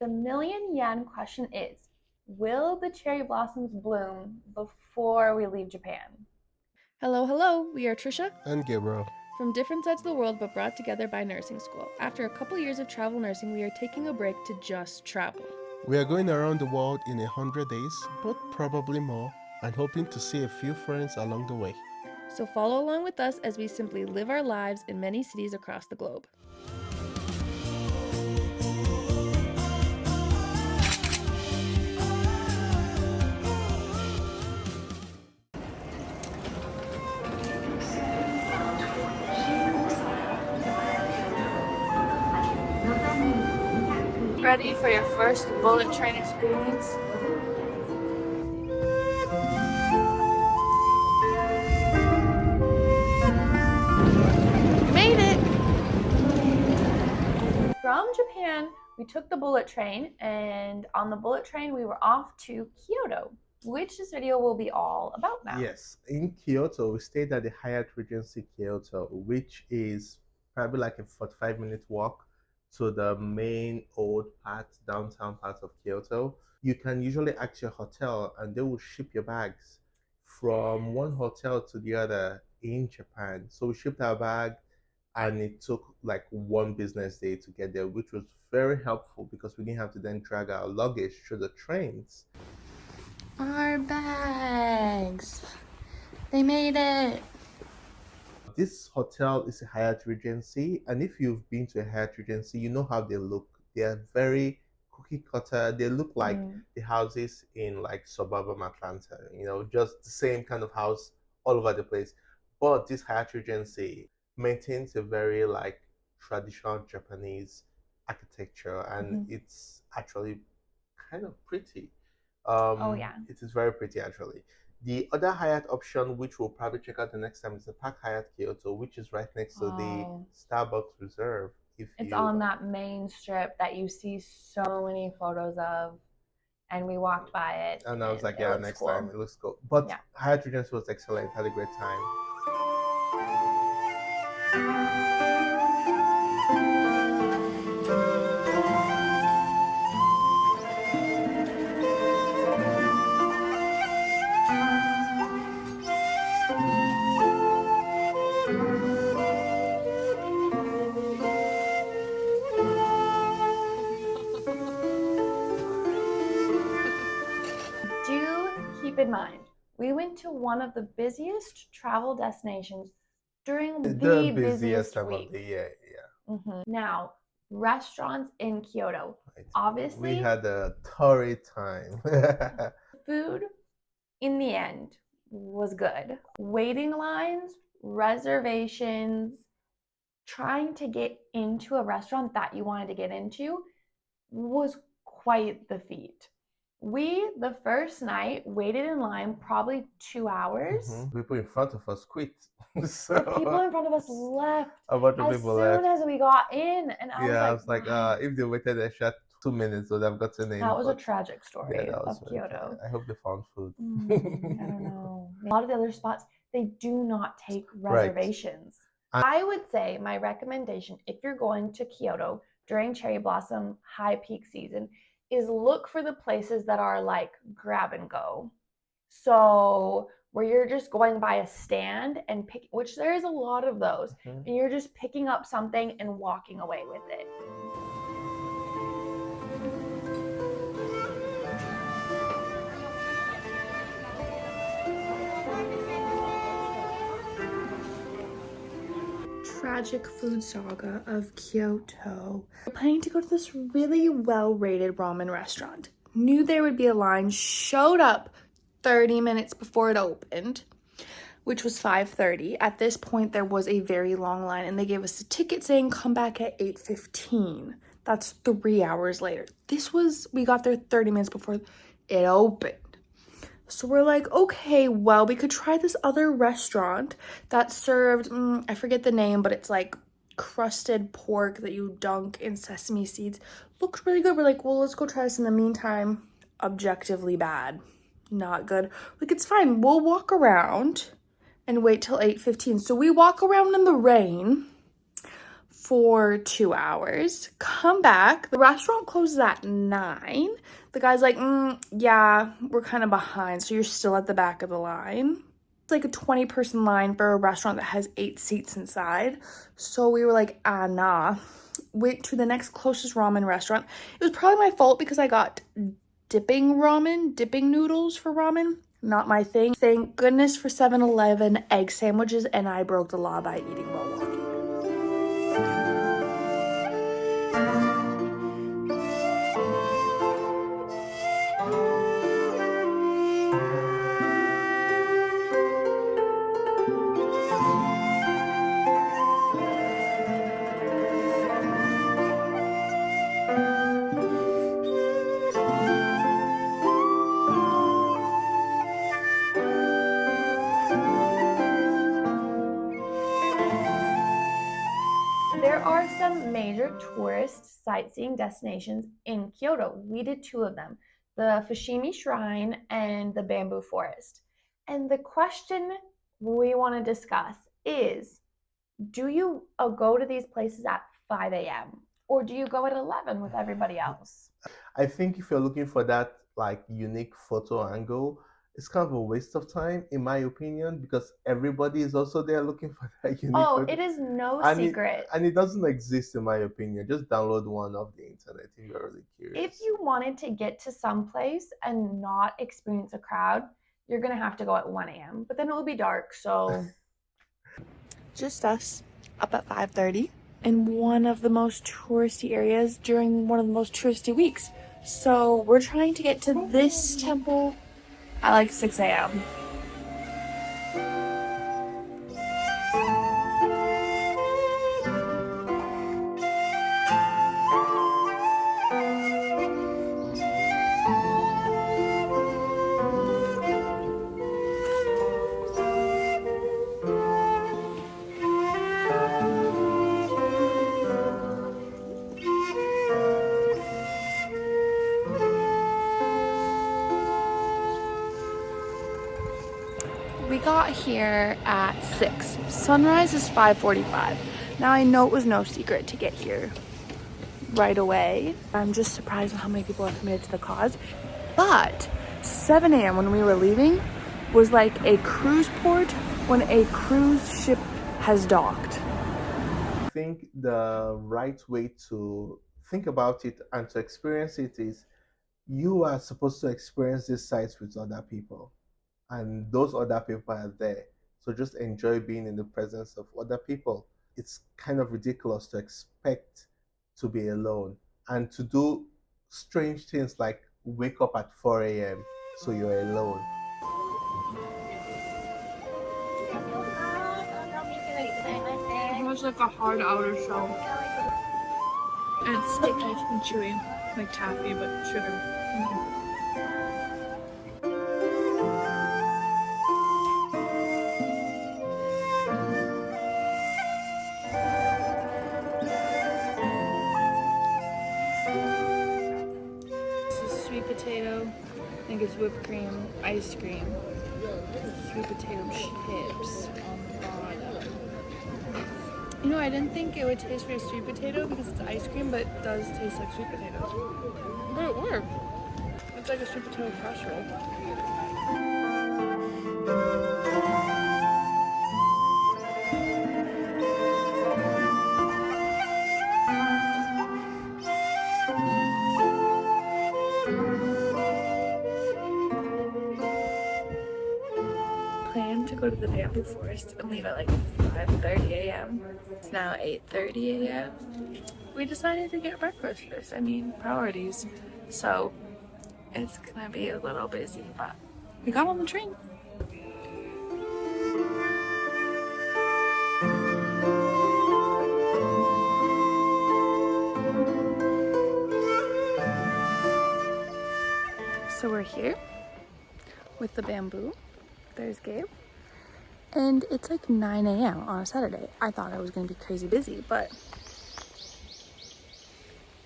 The million-yen question is, will the cherry blossoms bloom before we leave Japan? Hello, we are Trisha and Gabriel. from different sides of the world but brought together by nursing school. After a couple years of travel nursing, we are taking a break to just travel. We are going around the world in 100 days, but probably more, and hoping to see a few friends along the way. So follow along with us as we simply live our lives in many cities across the globe. Ready for your first bullet train experience? Made it! From Japan, we took the bullet train, and on the bullet train, we were off to Kyoto, which this video will be all about now. Yes, in Kyoto, we stayed at the Hyatt Regency Kyoto, which is probably like a 45-minute walk to the main old part, downtown part of Kyoto. You can usually ask your hotel and they will ship your bags from one hotel to the other in Japan. So we shipped our bag and it took like one business day to get there, which was very helpful because we didn't have to then drag our luggage through the trains. Our bags. They made it. This hotel is a Hyatt Regency, and if you've been to a Hyatt Regency, you know how they look. They are very cookie cutter. They look like the houses in like suburban Atlanta, just the same kind of house all over the place. But this Hyatt Regency maintains a very like traditional Japanese architecture, and it's actually kind of pretty. Oh yeah. It is very pretty actually. The other Hyatt option, which we'll probably check out the next time, is the Park Hyatt Kyoto, which is right next to the Starbucks Reserve. It's on that main strip that you see so many photos of, and we walked by it. And I was like, yeah, next time. It looks cool. But yeah. Hyatt Regency was excellent. Had a great time. Keep in mind, we went to one of the busiest travel destinations during the busiest time week. Of the year. Yeah. Now, restaurants in Kyoto, obviously, we had a torrid time. Food, in the end, was good. Waiting lines, reservations, trying to get into a restaurant that you wanted to get into was quite the feat. We, the first night, waited in line probably 2 hours. People in front of us quit. So the people in front of us left a bunch of people left. As we got in. And I was like, if they waited an extra 2 minutes, would have gotten in. That was a tragic story of Funny. Kyoto. I hope they found food. I don't know. A lot of the other spots, they do not take reservations. Right. I would say my recommendation, if you're going to Kyoto during cherry blossom high peak season, is look for the places that are like grab and go. So where you're just going by a stand and pick, which there is a lot of those, and you're just picking up something and walking away with it. Tragic food saga of Kyoto. We're planning to go to this really well-rated ramen restaurant. Knew there would be a line, showed up 30 minutes before it opened, which was 5:30. At this point, there was a very long line, and they gave us a ticket saying come back at 8:15. That's 3 hours later. We got there 30 minutes before it opened. So we're like, okay, well, we could try this other restaurant that served, I forget the name, but it's like crusted pork that you dunk in sesame seeds. Looked really good. We're like, well, let's go try this in the meantime. Objectively bad. Not good. Like, it's fine. We'll walk around and wait till 8:15. So we walk around in the rain for 2 hours, come back. The restaurant closes at 9. The guy's like, yeah, we're kind of behind, so you're still at the back of the line. It's like a 20-person line for a restaurant that has 8 seats inside. So we were like, nah. Went to the next closest ramen restaurant. It was probably my fault because I got dipping noodles for ramen. Not my thing. Thank goodness for 7-Eleven egg sandwiches, and I broke the law by eating while walking. There are some major tourist sightseeing destinations in Kyoto. We did 2 of them, the Fushimi Shrine and the Bamboo Forest. And the question we want to discuss is, do you go to these places at 5 a.m. or do you go at 11 with everybody else? I think if you're looking for that like unique photo angle, it's kind of a waste of time, in my opinion, because everybody is also there looking for that unique photo. It is no And secret. it doesn't exist, in my opinion. Just download one off the internet if you're really curious. If you wanted to get to some place and not experience a crowd, you're going to have to go at 1 a.m. But then it will be dark, so... Just us, up at 5:30 in one of the most touristy areas during one of the most touristy weeks. So we're trying to get to this temple at like 6 a.m. We got here at 6. Sunrise is 5:45. Now I know it was no secret to get here right away. I'm just surprised at how many people are committed to the cause. But 7 a.m. when we were leaving was like a cruise port when a cruise ship has docked. I think the right way to think about it and to experience it is you are supposed to experience these sites with other people. And those other people are there. So just enjoy being in the presence of other people. It's kind of ridiculous to expect to be alone and to do strange things like wake up at 4 a.m. so you're alone. It was like a hard outer shell. And it's sticky and chewy, like taffy, but sugar. Potato, I think it's whipped cream, ice cream, sweet potato chips on the bottom. You know, I didn't think it would taste very sweet potato because it's ice cream, but it does taste like sweet potatoes. But it worked. It's like a sweet potato crust roll. To go to the bamboo forest and leave at like 5:30 a.m. It's now 8:30 a.m. We decided to get breakfast first. I mean, priorities. So it's gonna be a little busy, but we got on the train. So we're here with the bamboo. There's Gabe. And it's like 9 a.m. on a Saturday. I thought I was going to be crazy busy, but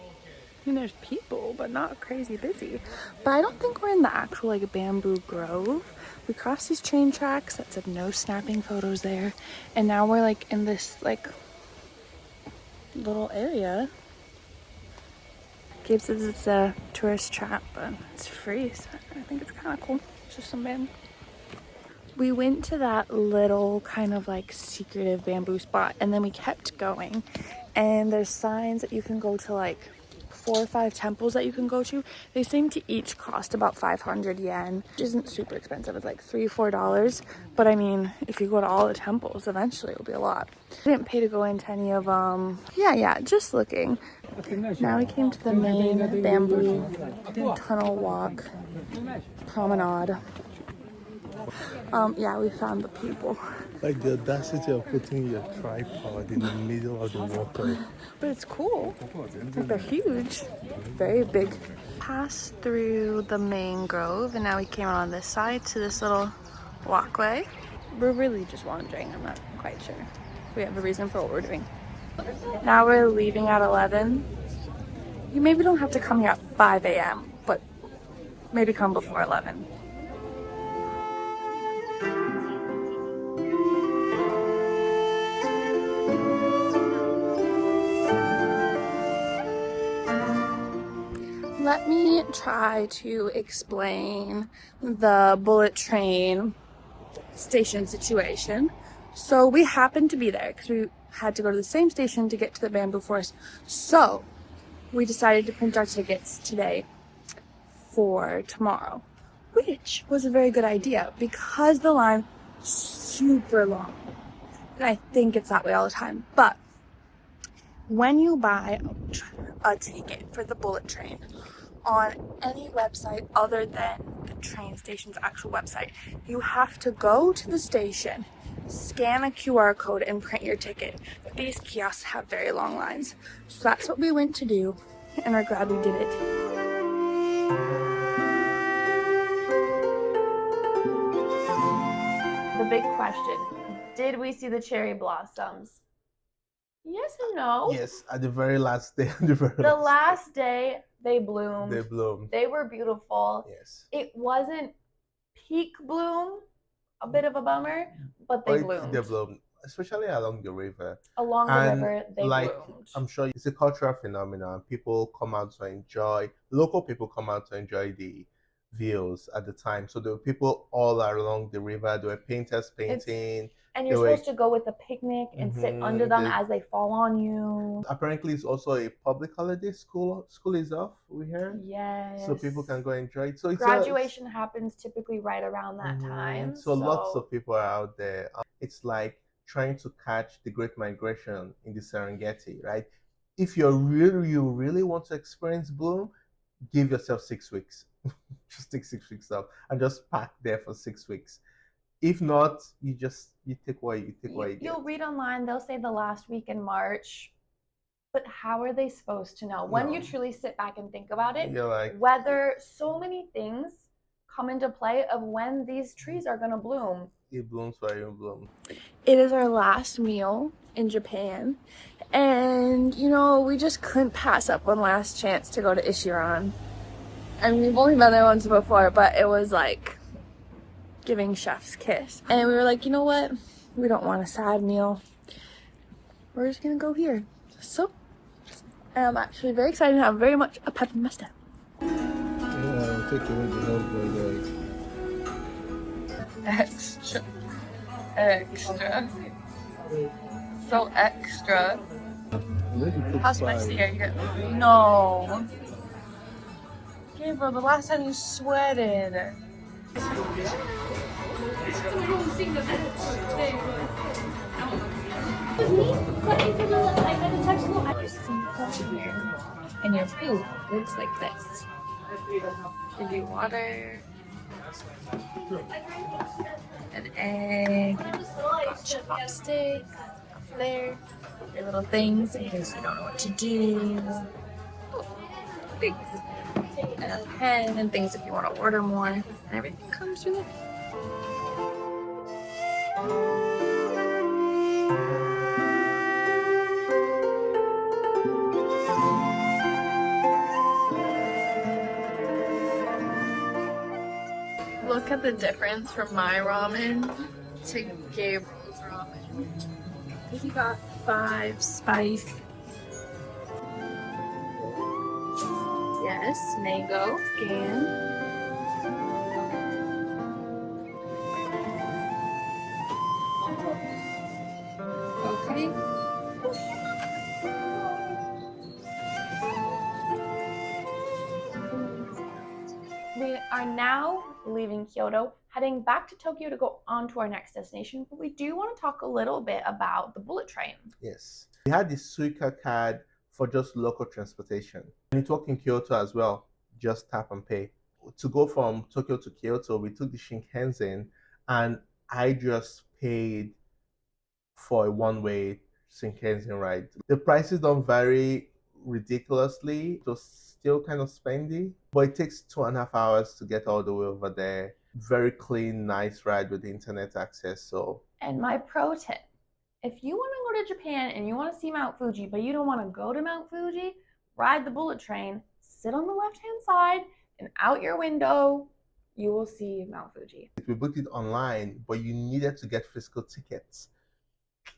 I mean, there's people, but not crazy busy. But I don't think we're in the actual like bamboo grove. We crossed these train tracks that said no snapping photos there. And now we're like in this like little area. Gabe says it's a tourist trap, but it's free, so I think it's kind of cool. It's just some bamboo. We went to that little kind of like secretive bamboo spot, and then we kept going, and there's signs that you can go to like 4 or 5 temples that you can go to. They seem to each cost about 500 yen, which isn't super expensive. It's like $3-4, but I mean, if you go to all the temples, eventually it'll be a lot. I didn't pay to go into any of them. Yeah, just looking. Now we came to the main bamboo tunnel walk promenade. Yeah, we found the people. Like the audacity of putting your tripod in the middle of the water. But it's cool. Like they're huge. Very big. Passed through the main grove, and now we came on this side to this little walkway. We're really just wandering. I'm not quite sure. We have a reason for what we're doing. Now we're leaving at 11. You maybe don't have to come here at 5 a.m., but maybe come before 11. Let me try to explain the bullet train station situation. So we happened to be there because we had to go to the same station to get to the bamboo forest. So we decided to print our tickets today for tomorrow, which was a very good idea because the line is super long. And I think it's that way all the time. But when you buy a ticket for the bullet train on any website other than the train station's actual website, you have to go to the station, scan a QR code, and print your ticket. But these kiosks have very long lines. So that's what we went to do, and we're glad we did it. The big question, did we see the cherry blossoms? Yes and no. Yes, at the very last day. The last day they bloomed. They bloomed. They were beautiful. Yes. It wasn't peak bloom, a bit of a bummer, but they bloomed. They bloomed, especially along the river. Along the river, they bloomed. I'm sure it's a cultural phenomenon. People come out to enjoy, local people come out to enjoy the views at the time. So there were people all along the river. There were painters painting. And you're supposed to go with a picnic and sit under them as they fall on you. Apparently, it's also a public holiday. School is off, we heard. Yes. So people can go enjoy it. So it's graduation happens typically right around that time. So lots of people are out there. It's like trying to catch the Great Migration in the Serengeti, right? If you really want to experience bloom, give yourself 6 weeks. Just take 6 weeks off and just pack there for 6 weeks. If not, you take what you get. You'll read online, they'll say the last week in March. But how are they supposed to know? When you truly sit back and think about it, you're like, whether so many things come into play of when these trees are going to bloom. It blooms for you bloom. It is our last meal in Japan. And, we just couldn't pass up one last chance to go to Ishiran. I mean, we've only been there once before, but it was like giving chef's kiss. And we were like, you know what? We don't want a sad meal. We're just gonna go here. So, I'm actually very excited and have very much a pep in my step. Yeah, I'll take away the help Extra. So extra. How spicy are you getting? No. Gabriel, the last time you sweated. And your food looks like this. Give you water, an egg, chopstick there, your little things in case you don't know what to do. Things. And a pen and things if you want to order more. And everything comes through there. Look at the difference from my ramen to Gabriel's ramen. He got 5 spice this mango scan. Okay. We are now leaving Kyoto, heading back to Tokyo to go on to our next destination, but we do want to talk a little bit about the bullet train. Yes. We had the Suica card for just local transportation. And it worked in Kyoto as well, just tap and pay. To go from Tokyo to Kyoto, we took the Shinkansen, and I just paid for a one-way Shinkansen ride. The prices don't vary ridiculously. It was still kind of spendy, but it takes 2.5 hours to get all the way over there. Very clean, nice ride with internet access. So, and my pro tip, if you want to go to Japan and you want to see Mount Fuji, but you don't want to go to Mount Fuji, ride the bullet train, sit on the left-hand side, and out your window, you will see Mount Fuji. We booked it online, but you needed to get physical tickets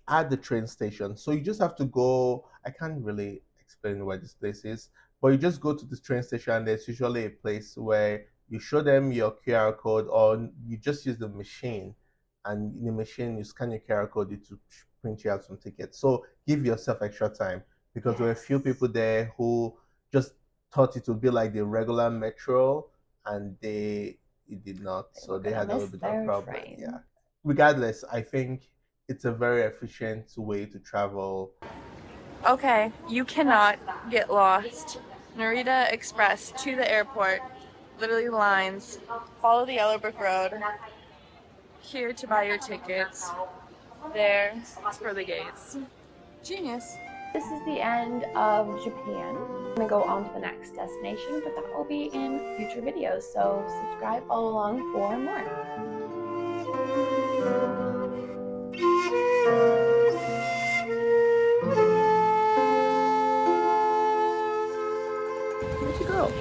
at the train station. So you just have to go. I can't really explain where this place is, but you just go to the train station, and there's usually a place where you show them your QR code, or you just use the machine, and in the machine you scan your QR code to print you out some tickets. So give yourself extra time, because there were a few people there who just thought it would be like the regular metro, and it did not. So they had a little bit of a problem. Train. Yeah. Regardless, I think it's a very efficient way to travel. Okay, you cannot get lost. Narita Express to the airport. Literally lines. Follow the yellow brick road. Here to buy your tickets. There for the gates. Genius. This is the end of Japan. I'm gonna go on to the next destination, but that will be in future videos. So subscribe, follow along for more. Where'd you go?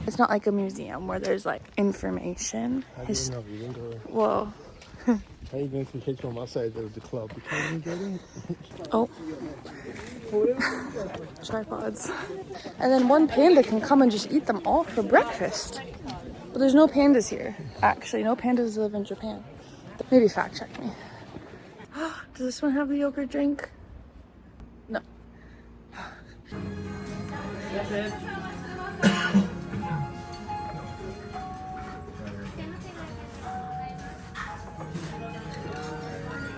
It's not like a museum where there's like information. How do you know you didn't go? Well, How are you going to hit from outside of the club? You can't even get in. oh, tripods. And then one panda can come and just eat them all for breakfast. But there's no pandas here. Actually, no pandas live in Japan. Maybe fact check me. Does this one have the yogurt drink? No.